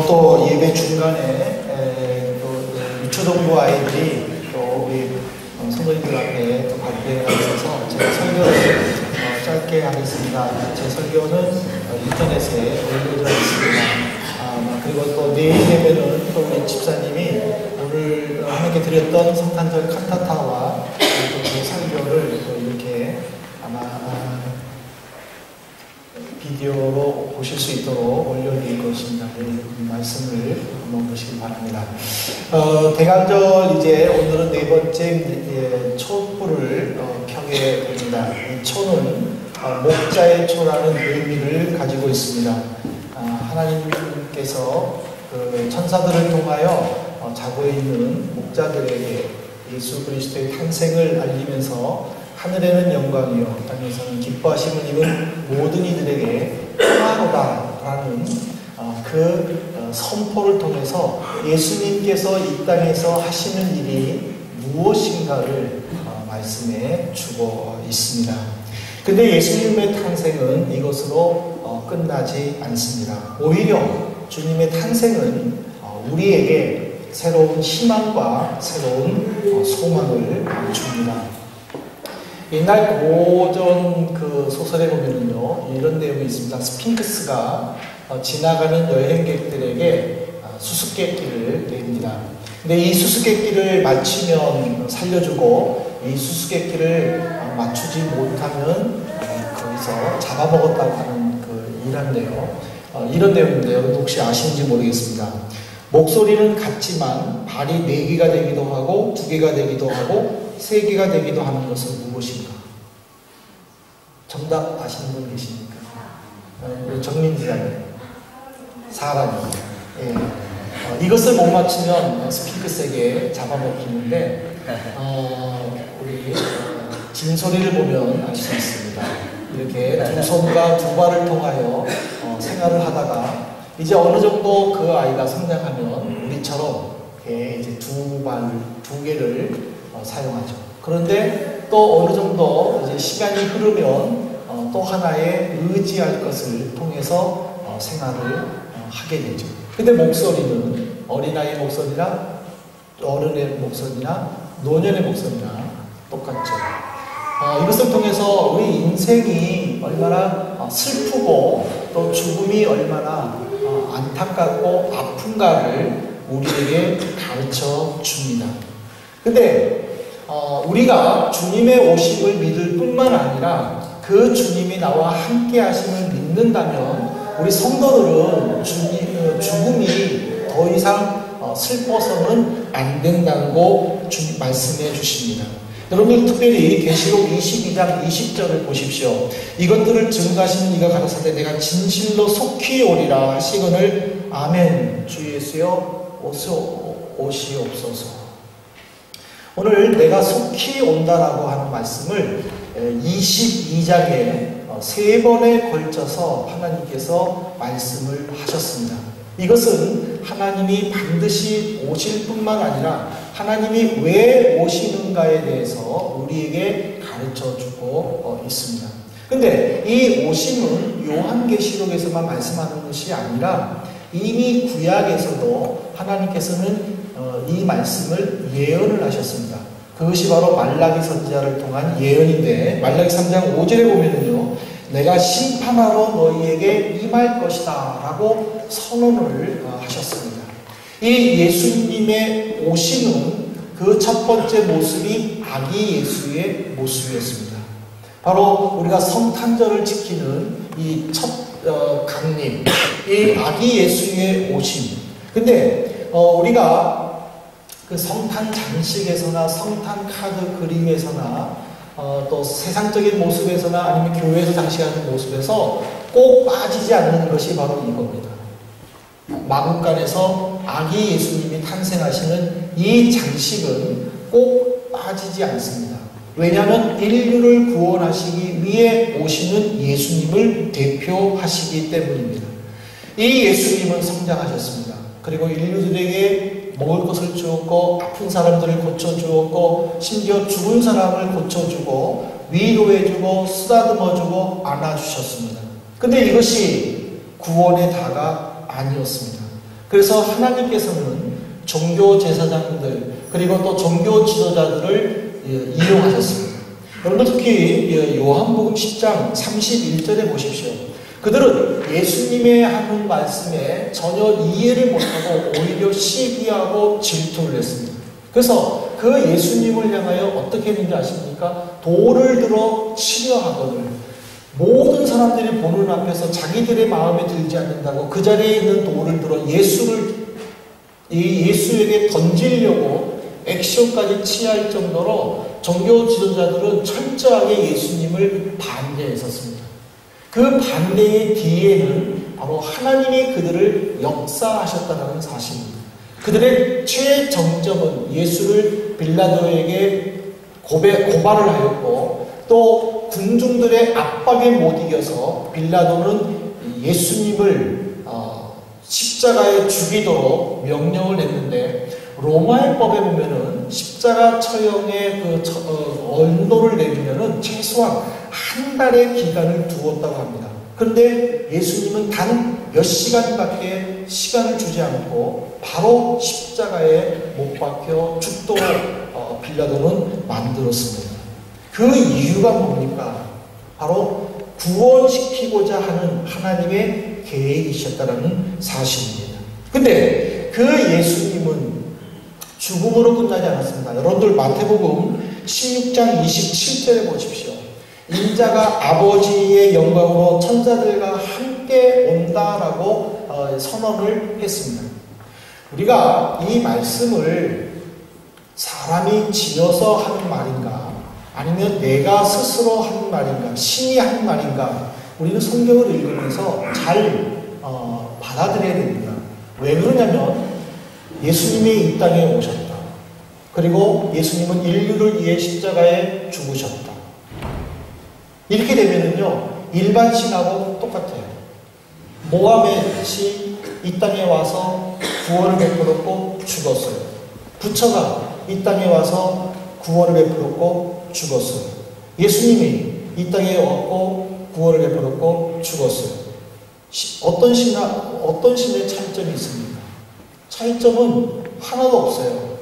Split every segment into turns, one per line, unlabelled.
또 예배 중간에 또 유초등부 아이들이 또 우리 성도님들 앞에 또 발표회가 있어서 제가 설교를 짧게 하겠습니다. 제 설교는 인터넷에 올려져 있습니다. 그리고 또 내일 예배는 또 우리 집사님이 오늘 하나님께 드렸던 성탄절 칸타타와 또 그 설교를 또 이렇게 아마 비디오로 보실 수 있도록 올려드릴 것입니다. 이 말씀을 한번 보시기 바랍니다. 대강절 이제 오늘은 네 번째 촛불을 켜게 됩니다. 이 초는 목자의 초라는 의미를 가지고 있습니다. 하나님께서 그 천사들을 통하여 자고 있는 목자들에게 예수 그리스도의 탄생을 알리면서 하늘에는 영광이요 땅에서는 기뻐하심을 입은 모든 이들에게 평화로다라는 그 선포를 통해서 예수님께서 이 땅에서 하시는 일이 무엇인가를 말씀해 주고 있습니다. 근데 예수님의 탄생은 이것으로 끝나지 않습니다. 오히려 주님의 탄생은 우리에게 새로운 희망과 새로운 소망을 줍니다. 옛날 고전 그 소설에 보면은요, 이런 내용이 있습니다. 스핑크스가 지나가는 여행객들에게 수수께끼를 냅니다. 근데 이 수수께끼를 맞추면 살려주고, 이 수수께끼를 맞추지 못하면 거기서 잡아먹었다고 하는 이런 내용인데, 여러분 혹시 아시는지 모르겠습니다. 목소리는 같지만 발이 4개가 되기도 하고 2개가 되기도 하고 3개가 되기도 하는 것은 무엇인가? 정답 아시는 분 계십니까? 정민지장님, 사람입니다. 예. 이것을 못 맞추면 스핑크스에게 잡아먹히는데 우리 진소리를 보면 알 수 있습니다. 이렇게 두 손과 두 발을 통하여 생활을 하다가 이제 어느 정도 그 아이가 성장하면 우리처럼 이제 2개를 사용하죠. 그런데 또 어느 정도 이제 시간이 흐르면 또 하나의 의지할 것을 통해서 생활을 하게 되죠. 근데 목소리는 어린아이의 목소리나 어른의 목소리나 노년의 목소리나 똑같죠. 이것을 통해서 우리 인생이 얼마나 슬프고 또 죽음이 얼마나 안타깝고 아픈가를 우리에게 가르쳐 줍니다. 근데 우리가 주님의 오심을 믿을 뿐만 아니라 그 주님이 나와 함께 하심을 믿는다면 우리 성도들은 죽음이 더 이상 슬퍼서는 안 된다고 말씀해 주십니다. 여러분 특별히 계시록 22장 20절을 보십시오. 이것들을 증거하시는 이가 가라사대 내가 진실로 속히 오리라 하시거늘 아멘. 주 예수여 오시옵소서. 오늘 내가 속히 온다라고 하는 말씀을 22장에 3번에 걸쳐서 하나님께서 말씀을 하셨습니다. 이것은 하나님이 반드시 오실 뿐만 아니라 하나님이 왜 오시는가에 대해서 우리에게 가르쳐 주고 있습니다. 근데 이 오심은 요한계시록에서만 말씀하는 것이 아니라 이미 구약에서도 하나님께서는 이 말씀을 예언을 하셨습니다. 그것이 바로 말라기 선지자를 통한 예언인데 말라기 3장 5절에 보면은요, 내가 심판하러 너희에게 임할 것이다 라고 선언을 하셨습니다. 이 예수님의 오심은 그 첫 번째 모습이 아기 예수의 모습이었습니다. 바로 우리가 성탄절을 지키는 이 첫 강림, 이 아기 예수의 오심. 근데 우리가 그 성탄 장식에서나 성탄 카드 그림에서나 또 세상적인 모습에서나 아니면 교회에서 장식하는 모습에서 꼭 빠지지 않는 것이 바로 이겁니다. 마구간에서 아기 예수님이 탄생하시는 이 장식은 꼭 빠지지 않습니다. 왜냐하면 인류를 구원하시기 위해 오시는 예수님을 대표하시기 때문입니다. 이 예수님은 성장하셨습니다. 그리고 인류들에게 먹을 것을 주었고 아픈 사람들을 고쳐주었고 심지어 죽은 사람을 고쳐주고 위로해주고 쓰다듬어주고 안아주셨습니다. 근데 이것이 구원의 다가 아니었습니다. 그래서 하나님께서는 종교 제사장들 그리고 또 종교 지도자들을 이용하셨습니다. 여러분 특히 요한복음 10장 31절에 보십시오. 그들은 예수님의 하는 말씀에 전혀 이해를 못하고 오히려 시기하고 질투를 했습니다. 그래서 그 예수님을 향하여 어떻게 했는지 아십니까? 돌을 들어 치려 하거늘 모든 사람들이 보는 앞에서 자기들의 마음에 들지 않는다고 그 자리에 있는 돌을 들어 예수에게 던지려고 액션까지 취할 정도로 종교 지도자들은 철저하게 예수님을 반대했었습니다. 그 반대의 뒤에는 바로 하나님이 그들을 역사하셨다는 사실입니다. 그들의 최정점은 예수를 빌라도에게 고발을 하였고 또 군중들의 압박에 못 이겨서 빌라도는 예수님을 십자가에 죽이도록 명령을 냈는데 로마의 법에 보면은 십자가 처형의 언도를 내리면은 최소한 한 달의 기간을 두었다고 합니다. 그런데 예수님은 단 몇 시간밖에 시간을 주지 않고 바로 십자가에 못 박혀 죽도록 빌라도는 만들었습니다. 그 이유가 뭡니까? 바로 구원시키고자 하는 하나님의 계획이셨다는 사실입니다. 근데 그 예수님은 죽음으로 끝나지 않았습니다. 여러분들 마태복음 16장 27절에 보십시오. 인자가 아버지의 영광으로 천사들과 함께 온다라고 선언을 했습니다. 우리가 이 말씀을 사람이 지어서 하는 말인가 아니면 내가 스스로 하는 말인가 신이 하는 말인가 우리는 성경을 읽으면서 잘 받아들여야 됩니다. 왜 그러냐면 예수님이 이 땅에 오셨다. 그리고 예수님은 인류를 위해 십자가에 죽으셨다. 이렇게 되면은요, 일반 신하고 똑같아요. 모하멧이 이 땅에 와서 구원을 베풀었고 죽었어요. 부처가 이 땅에 와서 구원을 베풀었고 죽었어요. 예수님이 이 땅에 왔고 구원을 베풀었고 죽었어요. 어떤 신의 차이점이 있습니까? 차이점은 하나도 없어요.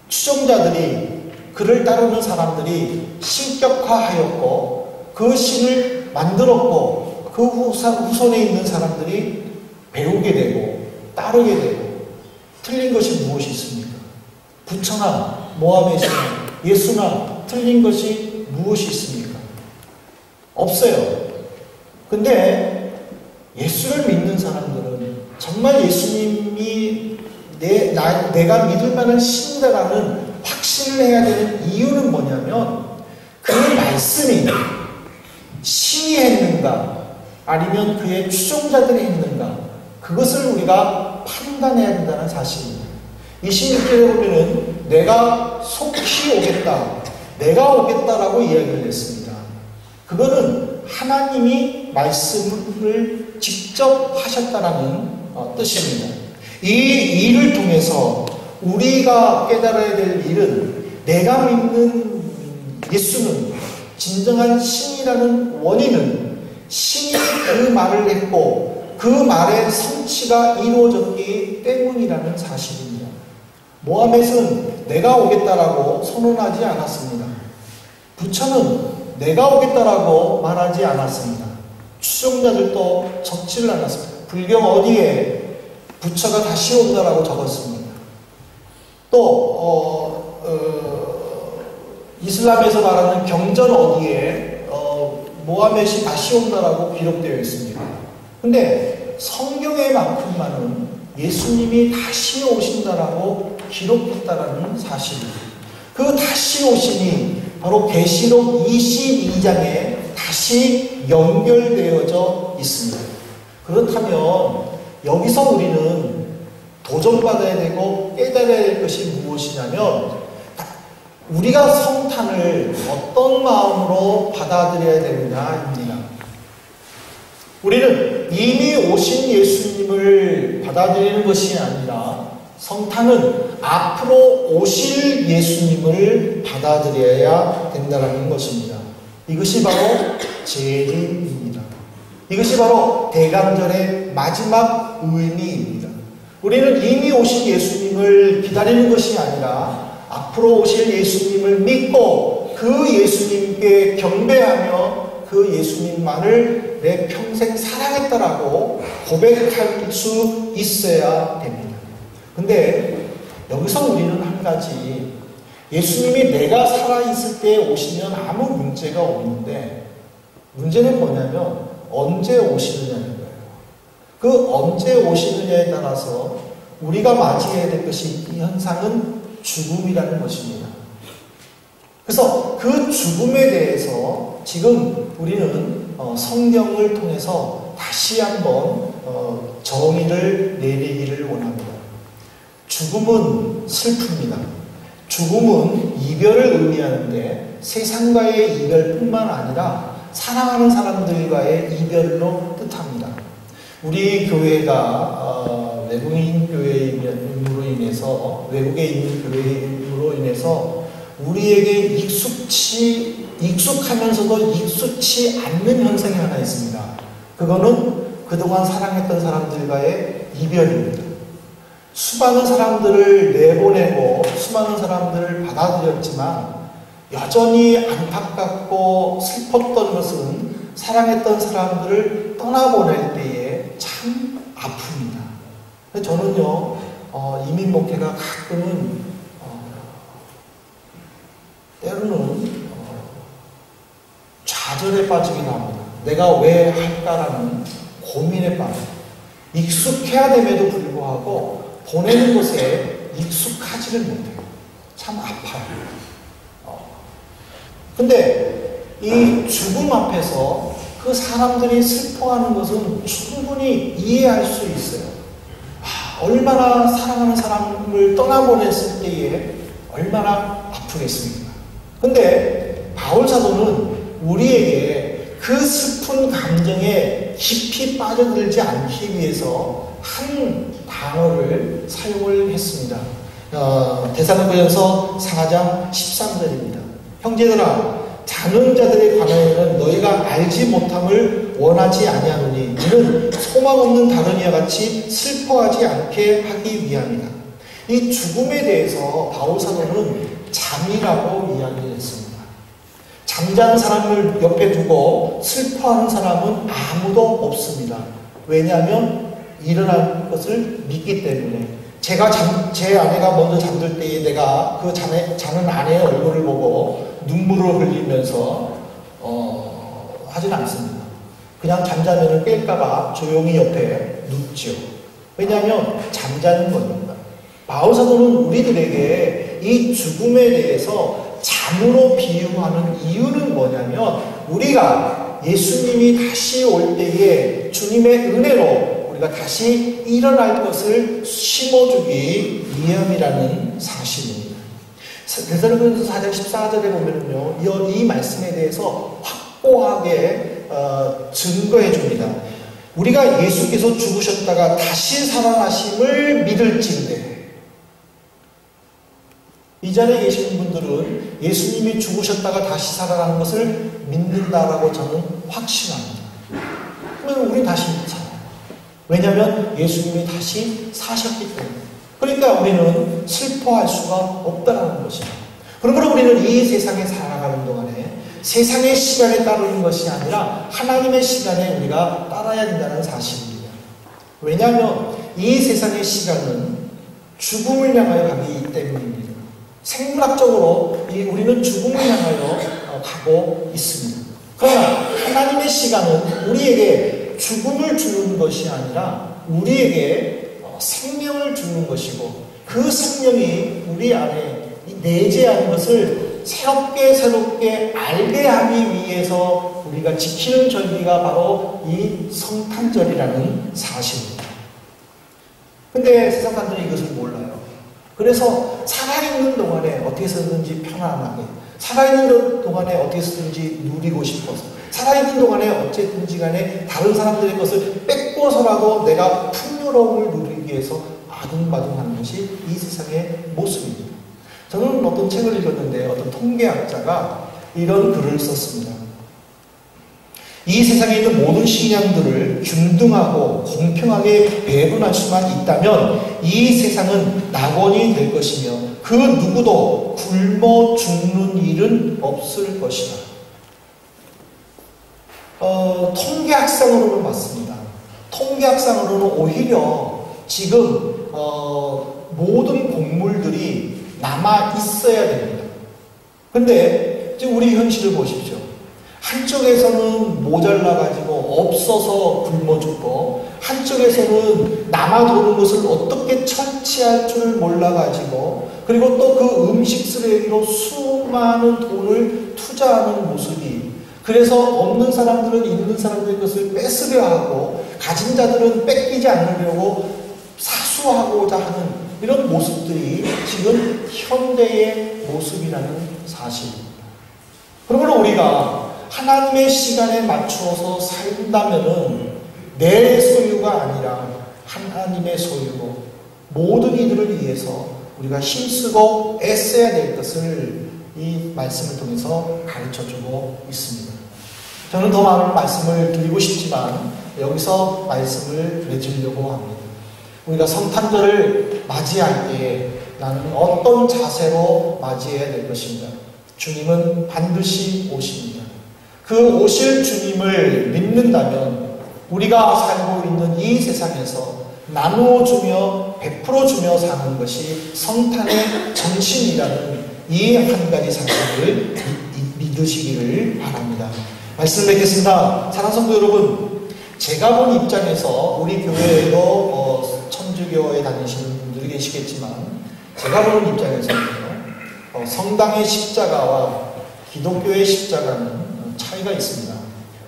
추종자들이 그를 따르는 사람들이 신격화하였고 그 신을 만들었고 그 후손에 있는 사람들이 배우게 되고 따르게 되고 틀린 것이 무엇이 있습니까? 부처나 모하멧이나 예수나 틀린 것이 무엇이 있습니까? 없어요. 근데 예수를 믿는 사람들은 정말 예수님이 내가 믿을 만한 신이다라는 확신을 해야 되는 이유는 뭐냐면 그 말씀이 신이 했는가 아니면 그의 추종자들이 했는가 그것을 우리가 판단해야 된다는 사실입니다. 26절에 보면은 내가 속히 오겠다 내가 오겠다라고 이야기를 했습니다. 그거는 하나님이 말씀을 직접 하셨다라는 뜻입니다. 이 일을 통해서 우리가 깨달아야 될 일은 내가 믿는 예수는 진정한 신이라는 원인은 신이 그 말을 했고 그 말의 성취가 이루어졌기 때문이라는 사실입니다. 모하멧은 내가 오겠다라고 선언하지 않았습니다. 부처는 내가 오겠다라고 말하지 않았습니다. 추종자들도 적지를 않았습니다. 불경 어디에 부처가 다시 온다라고 적었습니다. 또 이슬람에서 말하는 경전 어디에 모하멧이 다시 온다라고 기록되어 있습니다. 근데 성경에만큼만은 예수님이 다시 오신다라고 기록했다라는 사실입니다. 그 다시 오심이 바로 계시록 22장에 다시 연결되어져 있습니다. 그렇다면 여기서 우리는 도전받아야 되고 깨달아야 될 것이 무엇이냐면 우리가 성탄을 어떤 마음으로 받아들여야 되느냐입니다. 우리는 이미 오신 예수님을 받아들이는 것이 아니라 성탄은 앞으로 오실 예수님을 받아들여야 된다는 것입니다. 이것이 바로 재림입니다. 이것이 바로 대강절의 마지막 의미입니다. 우리는 이미 오신 예수님을 기다리는 것이 아니라 앞으로 오실 예수님을 믿고 그 예수님께 경배하며 그 예수님만을 내 평생 사랑했다라고 고백할 수 있어야 됩니다. 근데 여기서 우리는 한 가지, 예수님이 내가 살아있을 때 오시면 아무 문제가 없는데 문제는 뭐냐면 언제 오시느냐는 거예요. 그 언제 오시느냐에 따라서 우리가 맞이해야 될 것이, 이 현상은 죽음이라는 것입니다. 그래서 그 죽음에 대해서 지금 우리는 성경을 통해서 다시 한번 정의를 내리기를 원합니다. 죽음은 슬픕니다. 죽음은 이별을 의미하는데 세상과의 이별뿐만 아니라 사랑하는 사람들과의 이별로 뜻합니다. 우리 교회가 외국인 교회임으로 인해서, 외국에 있는 교회임으로 인해서 우리에게 익숙하면서도 익숙치 않는 현상이 하나 있습니다. 그거는 그동안 사랑했던 사람들과의 이별입니다. 수많은 사람들을 내보내고 수많은 사람들을 받아들였지만 여전히 안타깝고 슬펐던 것은 사랑했던 사람들을 떠나보낼 때에 참 아픕니다. 저는요, 이민 목회가 가끔은 때로는 좌절에 빠지기도 합니다. 내가 왜 할까라는 고민에 빠져요. 익숙해야 됨에도 불구하고 보내는 것에 익숙하지를 못해요. 참 아파요. 근데 이 죽음 앞에서 그 사람들이 슬퍼하는 것은 충분히 이해할 수 있어요. 얼마나 사랑하는 사람을 떠나보냈을 때에 얼마나 아프겠습니까? 근데 바울 사도는 우리에게 그 슬픈 감정에 깊이 빠져들지 않기 위해서 한 단어를 사용을 했습니다. 데살로니가전서 4장 13절입니다. 형제들아, 자는 자들에 관하여는 너희가 알지 못함을 원하지 아니하노니 이는 소망 없는 다른 이와 같이 슬퍼하지 않게 하기 위함이다. 이 죽음에 대해서 바울 사도는 잠이라고 이야기를 했습니다. 잠자는 사람을 옆에 두고 슬퍼하는 사람은 아무도 없습니다. 왜냐하면 일어날 것을 믿기 때문에. 제 아내가 먼저 잠들 때에 내가 그 자는 아내의 얼굴을 보고 눈물을 흘리면서 하진 않습니다. 그냥 잠자면 깰까봐 조용히 옆에 눕죠. 왜냐하면 잠자는 겁니다. 바울 사도는 우리들에게 이 죽음에 대해서 잠으로 비유하는 이유는 뭐냐면, 우리가 예수님이 다시 올 때에 주님의 은혜로 우리가 다시 일어날 것을 심어주기 위함이라는 사실입니다. 데살로니가전서 4장 14절에 보면요, 이 말씀에 대해서 확고하게 증거해 줍니다. 우리가 예수께서 죽으셨다가 다시 살아나심을 믿을진대. 이 자리에 계시는 분들은 예수님이 죽으셨다가 다시 살아나는 것을 믿는다라고 저는 확신합니다. 그러면 우리 다시 살아요. 왜냐하면 예수님이 다시 사셨기 때문에. 그러니까 우리는 슬퍼할 수가 없다는 것입니다. 그러므로 우리는 이 세상에 살아가는 동안에 세상의 시간에 따르는 것이 아니라 하나님의 시간에 우리가 따라야 된다는 사실입니다. 왜냐하면 이 세상의 시간은 죽음을 향하여 가기 때문입니다. 생물학적으로 우리는 죽음을 향하여 가고 있습니다. 그러나 하나님의 시간은 우리에게 죽음을 주는 것이 아니라 우리에게 생명을 주는 것이고, 그 생명이 우리 안에 내재한 것을 새롭게 알게 하기 위해서 우리가 지키는 절기가 바로 이 성탄절이라는 사실입니다. 근데 세상 사람들은 이것을 몰라요. 그래서 살아있는 동안에 어떻게 해서든지 편안하게, 살아있는 동안에 어떻게 해서든지 누리고 싶어서, 살아있는 동안에 어쨌든지 간에 다른 사람들의 것을 뺏고서라도 내가 풍요로움을 누리기 위해서 아둥바둥하는 것이 이 세상의 모습입니다. 저는 어떤 책을 읽었는데 어떤 통계학자가 이런 글을 썼습니다. 이 세상에 있는 모든 식량들을 균등하고 공평하게 배분할 수만 있다면 이 세상은 낙원이 될 것이며 그 누구도 굶어 죽는 일은 없을 것이다. 통계학상으로는 맞습니다. 통계학상으로는 오히려 지금 모든 곡물들이 남아 있어야 됩니다. 근데 지금 우리 현실을 보십시오. 한쪽에서는 모자라가지고 없어서 굶어 죽고, 한쪽에서는 남아도는 것을 어떻게 처치할 줄 몰라가지고, 그리고 또 그 음식 쓰레기로 수많은 돈을 투자하는 모습이, 그래서 없는 사람들은 있는 사람들의 것을 뺏으려 하고, 가진 자들은 뺏기지 않으려고 사수하고자 하는 이런 모습들이 지금 현대의 모습이라는 사실입니다. 그러므로 우리가 하나님의 시간에 맞추어서 살다면은 내 소유가 아니라 하나님의 소유고, 모든 이들을 위해서 우리가 힘쓰고 애써야 될 것을 이 말씀을 통해서 가르쳐주고 있습니다. 저는 더 많은 말씀을 드리고 싶지만 여기서 말씀을 맺으려고 합니다. 우리가 성탄절을 맞이할 때에 나는 어떤 자세로 맞이해야 될 것인가? 주님은 반드시 오십니다. 그 오실 주님을 믿는다면 우리가 살고 있는 이 세상에서 나누어주며 베풀어주며 사는 것이 성탄의 정신이라는 이 한 가지 사실을 믿으시기를 바랍니다. 말씀 뵙겠습니다. 사랑하는 성도 여러분, 제가 본 입장에서 우리 교회에도 천주교에 다니시는 분들이 계시겠지만 제가 보는 입장에서는요, 성당의 십자가와 기독교의 십자가는 차이가 있습니다.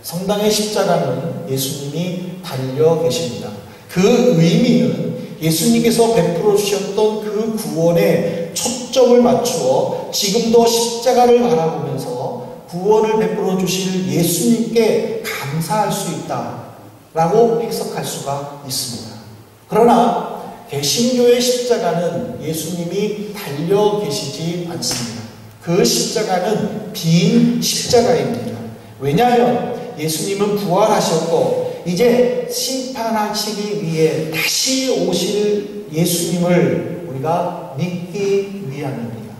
성당의 십자가는 예수님이 달려 계십니다. 그 의미는 예수님께서 베풀어 주셨던 그 구원에 초점을 맞추어 지금도 십자가를 바라보면서 구원을 베풀어 주실 예수님께 감사할 수 있다라고 해석할 수가 있습니다. 그러나 개신교의 십자가는 예수님이 달려 계시지 않습니다. 그 십자가는 빈 십자가입니다. 왜냐하면 예수님은 부활하셨고 이제 심판하시기 위해 다시 오실 예수님을 우리가 믿기 위함입니다.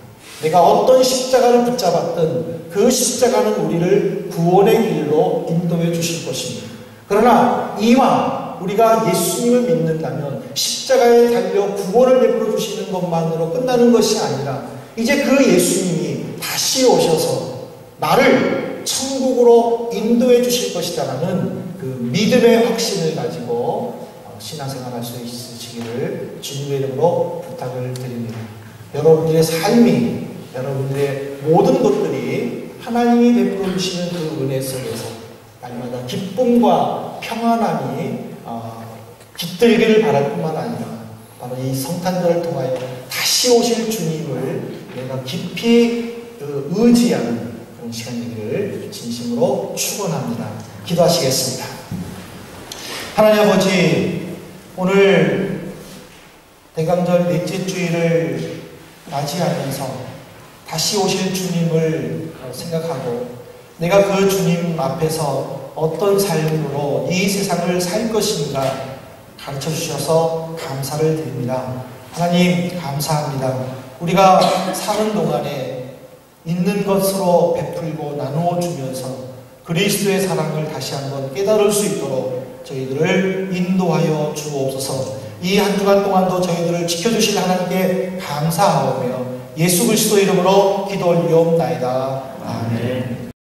내가 어떤 십자가를 붙잡았든 그 십자가는 우리를 구원의 길로 인도해 주실 것입니다. 그러나 이왕 우리가 예수님을 믿는다면 십자가에 달려 구원을 베풀어 주시는 것만으로 끝나는 것이 아니라 이제 그 예수님이 다시 오셔서 나를 천국으로 인도해 주실 것이다라는 그 믿음의 확신을 가지고 신앙생활 할 수 있으시기를 주님의 이름으로 부탁을 드립니다. 여러분들의 삶이, 여러분들의 모든 것들이 하나님이 베풀어 주시는 그 은혜 속에서 날마다 기쁨과 평안함이 깃들기를 바랄 뿐만 아니라 바로 이 성탄절을 통하여 다시 오실 주님을 내가 깊이 의지하는 그런 시간이기를 진심으로 축원합니다. 기도하시겠습니다. 하나님 아버지, 오늘 대강절 넷째 주일을 맞이하면서 다시 오실 주님을 생각하고 내가 그 주님 앞에서 어떤 삶으로 이 세상을 살 것인가 가르쳐 주셔서 감사를 드립니다. 하나님 감사합니다. 우리가 사는 동안에 있는 것으로 베풀고 나누어 주면서 그리스도의 사랑을 다시 한번 깨달을 수 있도록 저희들을 인도하여 주옵소서. 이 한 주간 동안도 저희들을 지켜주실 하나님께 감사하오며 예수 그리스도 이름으로 기도 올리옵나이다. 아멘.